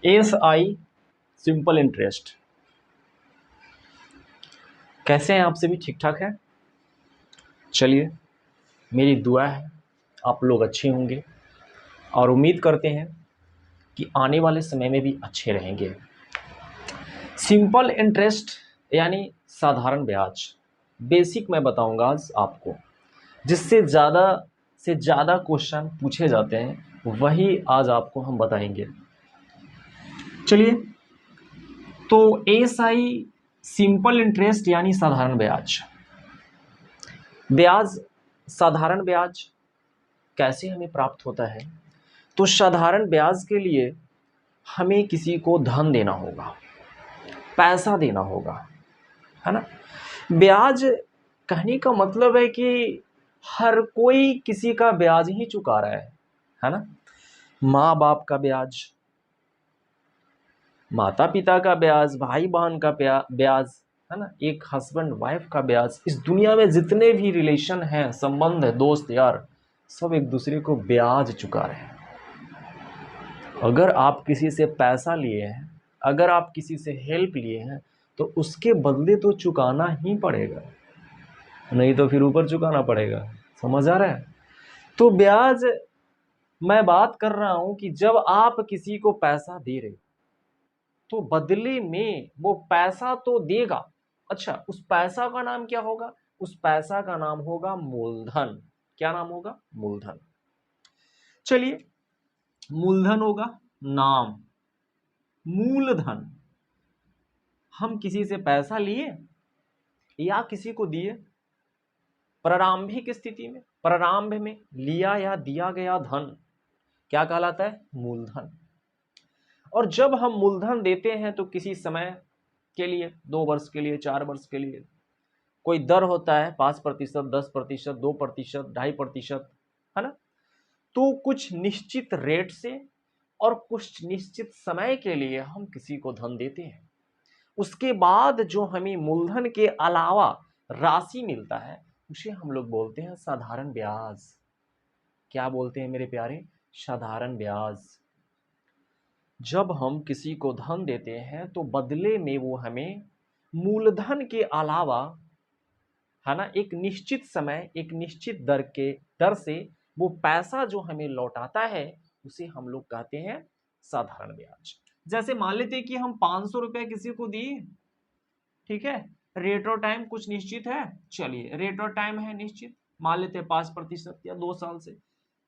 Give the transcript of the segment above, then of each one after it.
SI simple interest. कैसे हैं आप सभी? ठीक ठाक है? चलिए, मेरी दुआ है आप लोग अच्छे होंगे और उम्मीद करते हैं कि आने वाले समय में भी अच्छे रहेंगे। सिंपल इंटरेस्ट यानी साधारण ब्याज, बेसिक मैं बताऊंगा आज आपको, जिससे ज़्यादा से ज़्यादा क्वेश्चन पूछे जाते हैं वही आज आपको हम बताएंगे। चलिए, तो एसआई सिंपल इंटरेस्ट यानी साधारण ब्याज। ब्याज, साधारण ब्याज कैसे हमें प्राप्त होता है? तो साधारण ब्याज के लिए हमें किसी को धन देना होगा, पैसा देना होगा, है ना। ब्याज कहने का मतलब है कि हर कोई किसी का ब्याज ही चुका रहा है ना। माँ बाप का ब्याज, माता पिता का ब्याज, भाई बहन का ब्याज, है ना, एक हस्बैंड वाइफ का ब्याज। इस दुनिया में जितने भी रिलेशन हैं, संबंध है, दोस्त यार, सब एक दूसरे को ब्याज चुका रहे हैं। अगर आप किसी से पैसा लिए हैं, अगर आप किसी से हेल्प लिए हैं, तो उसके बदले तो चुकाना ही पड़ेगा, नहीं तो फिर ऊपर चुकाना पड़ेगा। समझ आ रहा है? तो ब्याज मैं बात कर रहा हूं कि जब आप किसी को पैसा दे रहे तो बदले में वो पैसा तो देगा। अच्छा, उस पैसा का नाम क्या होगा? उस पैसा का नाम होगा मूलधन। क्या नाम होगा? मूलधन। चलिए, मूलधन होगा नाम, मूलधन। हम किसी से पैसा लिए या किसी को दिए, प्रारंभिक स्थिति में, प्रारंभ में लिया या दिया गया धन क्या कहलाता है? मूलधन। और जब हम मूलधन देते हैं तो किसी समय के लिए, 2 वर्ष के लिए, 4 वर्ष के लिए, कोई दर होता है 5%, 10%, 2%, 2.5%, है ना। तो कुछ निश्चित रेट से और कुछ निश्चित समय के लिए हम किसी को धन देते हैं। उसके बाद जो हमें मूलधन के अलावा राशि मिलता है उसे हम लोग बोलते हैं साधारण ब्याज। क्या बोलते हैं मेरे प्यारे? साधारण ब्याज। जब हम किसी को धन देते हैं तो बदले में वो हमें मूलधन के अलावा, है ना, एक निश्चित समय, एक निश्चित दर से वो पैसा जो हमें लौटाता है उसे हम लोग कहते हैं साधारण ब्याज। जैसे मान लेते हैं कि हम 500 रुपए किसी को दिए, ठीक है, रेट और टाइम कुछ निश्चित है। चलिए, रेट और टाइम है निश्चित, मान लेते हैं 5% या 2 साल से,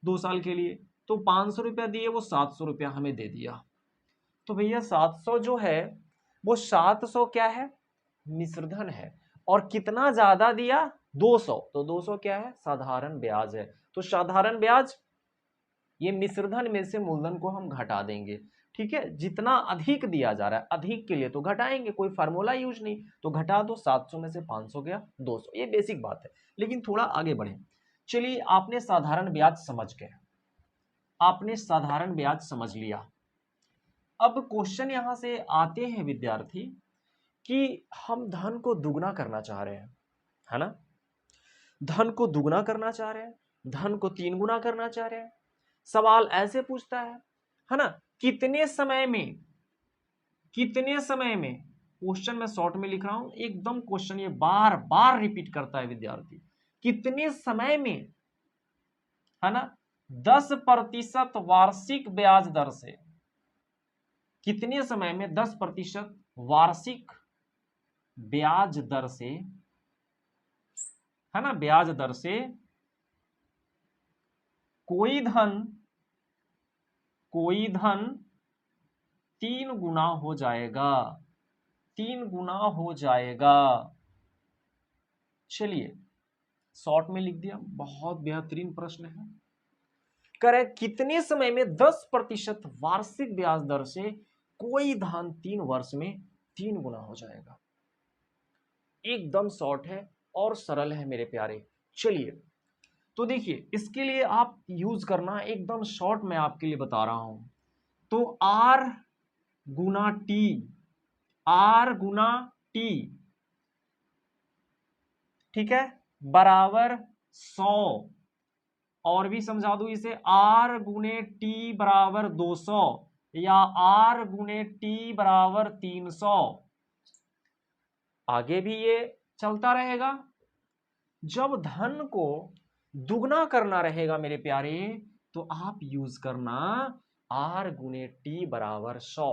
2 साल के लिए। तो 500 रुपया दिए, वो 700 रुपया हमें दे दिया। तो भैया 700 जो है वो 700 क्या है? मिश्रधन है। और कितना ज्यादा दिया? 200, तो 200 क्या है? साधारण ब्याज है। तो साधारण ब्याज, ये मिश्रधन में से मूलधन को हम घटा देंगे, ठीक है। जितना अधिक दिया जा रहा है, अधिक के लिए तो घटाएंगे, कोई फार्मूला यूज नहीं, तो घटा दो, 700 में से 500 गया 200। ये बेसिक बात है। लेकिन थोड़ा आगे बढ़े। चलिए, आपने साधारण ब्याज समझ गए, आपने साधारण ब्याज समझ लिया। अब क्वेश्चन यहां से आते हैं विद्यार्थी कि हम धन को दुगना करना चाह रहे हैं, है ना। धन को दुगना करना चाह रहे हैं, धन को 3 गुना करना चाह रहे हैं। सवाल ऐसे पूछता है ना, कितने समय में, कितने समय में। क्वेश्चन मैं शॉर्ट में लिख रहा हूं, एकदम क्वेश्चन ये बार बार रिपीट करता है विद्यार्थी। कितने समय में, है ना, 10% वार्षिक ब्याज दर से, कितने समय में 10% वार्षिक ब्याज दर से, है ना, ब्याज दर से कोई धन, कोई धन 3 गुना हो जाएगा, 3 गुना हो जाएगा। चलिए, शॉर्ट में लिख दिया, बहुत बेहतरीन प्रश्न है। करे कितने समय में 10% वार्षिक ब्याज दर से कोई धन 3 वर्ष में 3 गुना हो जाएगा। एकदम शॉर्ट है और सरल है मेरे प्यारे। चलिए, तो देखिए, इसके लिए आप यूज करना एकदम शॉर्ट में आपके लिए बता रहा हूं। तो R गुना टी, R गुना टी, ठीक है, बराबर 100। और भी समझा दूं इसे, R गुने टी बराबर 200। या R गुने टी बराबर 300। आगे भी ये चलता रहेगा। जब धन को दुगना करना रहेगा मेरे प्यारे, तो आप यूज करना R गुने टी बराबर 100।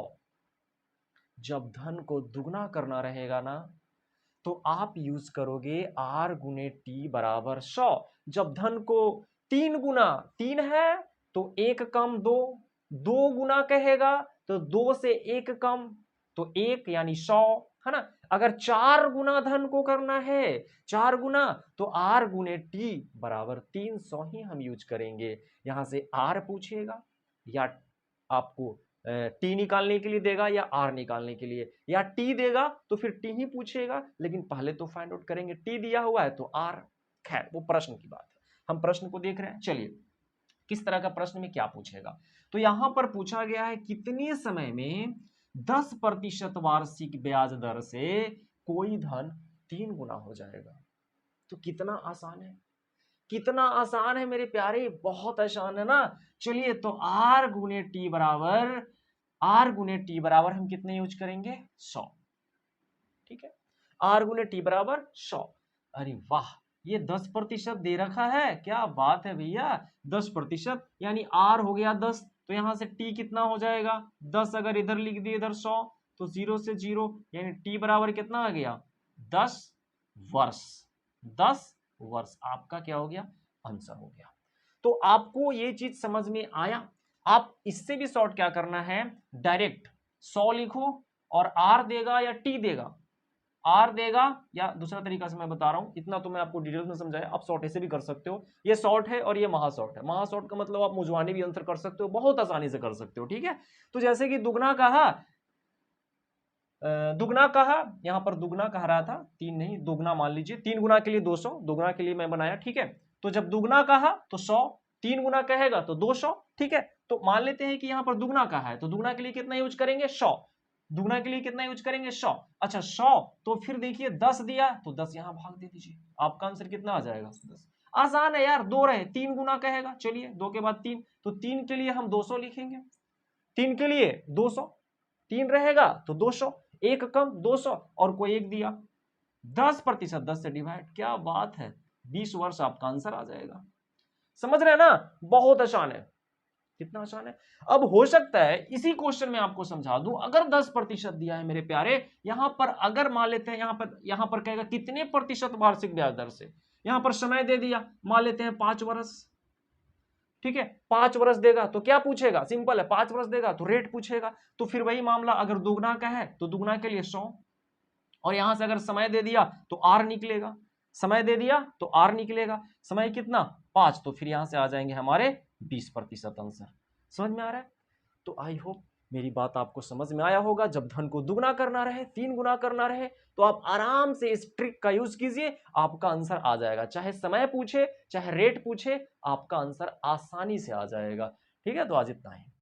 जब धन को दुगना करना रहेगा ना, तो आप यूज करोगे R गुने टी बराबर 100। जब धन को 3 गुना, 3 है तो 1 कम 2, 2 गुना कहेगा तो 2 से 1 कम तो 1 यानी 100, है ना। अगर 4 गुना धन को करना है, 4 गुना, तो R गुने टी बराबर 300 ही हम यूज करेंगे। यहां से R पूछेगा या आपको टी निकालने के लिए देगा या आर निकालने के लिए, या टी देगा तो फिर टी ही पूछेगा, लेकिन पहले तो फाइंड आउट करेंगे टी दिया हुआ है तो आर। खैर वो प्रश्न की बात है, हम प्रश्न को देख रहे हैं। चलिए किस तरह का प्रश्न में क्या पूछेगा, तो यहां पर पूछा गया है कितने समय में 10% वार्षिक ब्याज दर से कोई धन 3 गुना हो जाएगा। तो कितना आसान है, कितना आसान है मेरे प्यारे, बहुत आसान है ना। चलिए तो आर गुने टी बराबर, आर गुने टी बराबर हम कितने यूज करेंगे 100। ठीक है, आर गुने टी बराबर 100। अरे वाह, ये 10% दे रखा है, क्या बात है भैया। 10% यानी आर हो गया 10, तो यहां से टी कितना हो जाएगा 10। अगर इधर लिख दिए इधर 100, तो 0 से 0 यानी टी बराबर कितना आ गया 10 वर्ष। 10 वर्ष आपका क्या हो गया आंसर हो गया। तो आपको ये चीज समझ में आया। आप इससे भी शॉर्ट क्या करना है, डायरेक्ट 100 लिखो और आर देगा या टी देगा, आर देगा या दूसरा तरीका से मैं बता रहा हूं, इतना तो मैं आपको डिटेल्स में समझाया, आप शॉर्ट ऐसे भी कर सकते हो। ये शॉर्ट है और ये महाशॉर्ट है। महाशॉर्ट का मतलब आप मुजवानी भी आंसर कर सकते हो, बहुत आसानी से कर सकते हो। ठीक है, तो जैसे कि दुगना कहा, दुगना कहा, यहां पर दुगना कह रहा था, 3 नहीं दुगना मान लीजिए, 3 गुना के लिए 200, दुगना के लिए मैं बनाया। ठीक है, तो जब दुगना कहा तो 100, 3 गुना कहेगा तो 200। ठीक है, तो मान लेते हैं कि यहां पर दुगना कहा है, तो दुगना के लिए कितना यूज करेंगे 100, दुगना के लिए कितना यूज करेंगे 100। अच्छा 100, तो फिर देखिए 10 दिया तो 10 यहां भाग दे दीजिए, आपका आंसर कितना आ जाएगा 10। आसान है यार, 2 रहे 3 गुना कहेगा, चलिए 2 के बाद 3, तो 3 के लिए हम 200 लिखेंगे, 3 के लिए 200, 3 रहेगा तो 200, 1 कम 200 और कोई 1 दिया, 10% 10 से डिवाइड, क्या बात है 20 वर्ष आपका आंसर आ जाएगा। समझ रहे हैं ना, बहुत आसान है, कितना आसान है। अब हो सकता है इसी क्वेश्चन में आपको समझा दूं, अगर 10% दिया है मेरे प्यारे, यहां पर अगर मान लेते हैं यहां पर कहेगा कितने प्रतिशत वार्षिक ब्याज दर से, यहां पर समय दे दिया, मान लेते हैं 5 वर्ष। ठीक है, 5 वर्ष देगा तो क्या पूछेगा, सिंपल है, 5 वर्ष देगा तो रेट पूछेगा। तो फिर वही मामला, अगर दुगना का है तो दुगना के लिए 100, और यहां से अगर समय दे दिया तो आर निकलेगा, समय दे दिया तो आर निकलेगा, समय कितना 5, तो फिर यहां से आ जाएंगे हमारे 20% आंसर। समझ में आ रहा है। तो आई होप मेरी बात आपको समझ में आया होगा। जब धन को दुगना करना रहे, 3 गुना करना रहे, तो आप आराम से इस ट्रिक का यूज कीजिए, आपका आंसर आ जाएगा। चाहे समय पूछे चाहे रेट पूछे, आपका आंसर आसानी से आ जाएगा। ठीक है, तो आज इतना ही।